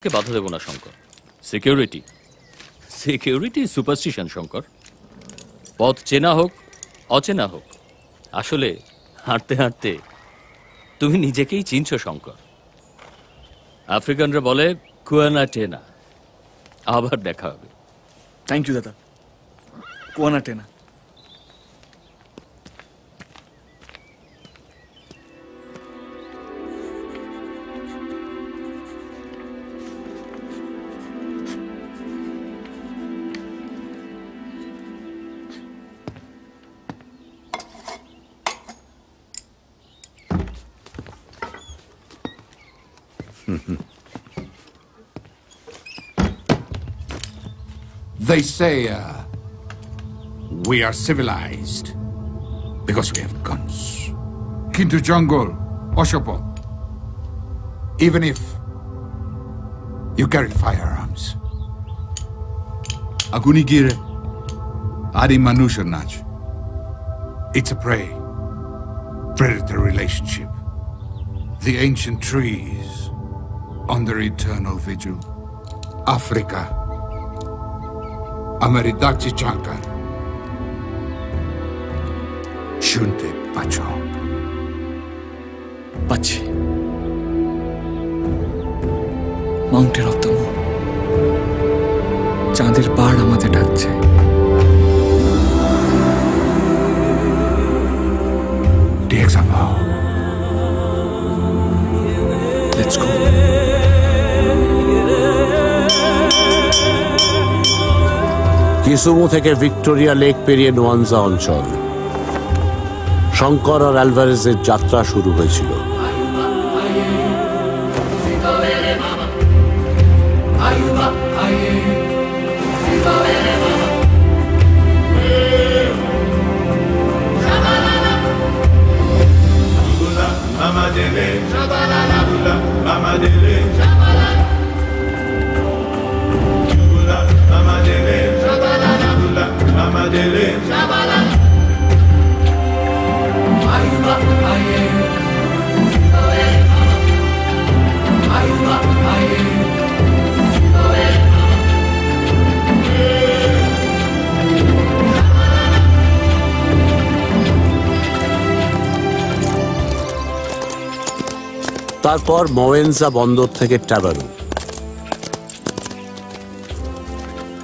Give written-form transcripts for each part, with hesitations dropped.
কে বাধা দেব না Shankar. Security security superstition Shankar. পথ চেনা হোক অচেনা হোক, আসলে হাঁটতে হাঁটতে তুমি নিজেকেই চিনছ শঙ্কর। আফ্রিকানরা বলে কুয়ানা টেনা। আবার দেখা হবে। থ্যাংক ইউ দাদা। কুয়ানা টেনা। They say we are civilized because we have guns. Kintu jungle, Oshopo. Even if you carry firearms. Agunigire, Adi Manusha Nach. It's a prey-predator relationship. The ancient trees under eternal vigil. Africa. Ameridakci Chankar. Shunte Pacho. Pachi. Mountain of the moon. চাঁদের পাহাড় আমাদের ডাকছে। Let's go. কিসুমু থেকে Victoria lake পেরিয়ে নোয়ানজা অঞ্চল, শঙ্কর আর অ্যালভারেজের যাত্রা শুরু হয়েছিল। তারপর মোয়েনজা বন্দর থেকে ট্যাবারু।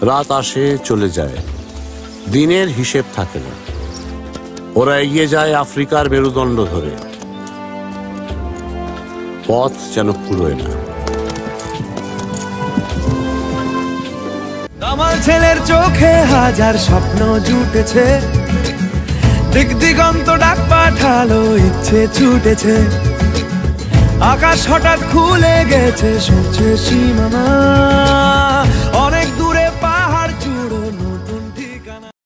রাত আসে চলে যায়, দিনের হিসেব থাকে না। ওরা এগিয়ে যায় আফ্রিকার মেরুদণ্ড ধরে। পথ যেন ফুরোয় না। কামাল ছেলের চোখে হাজার স্বপ্ন জুটেছে, দিক দিগন্ত ডাক পাঠালো, ইচ্ছে ছুটেছে। আকাশ হঠাৎ খুলে গেছে, সূর্যের সীমানা।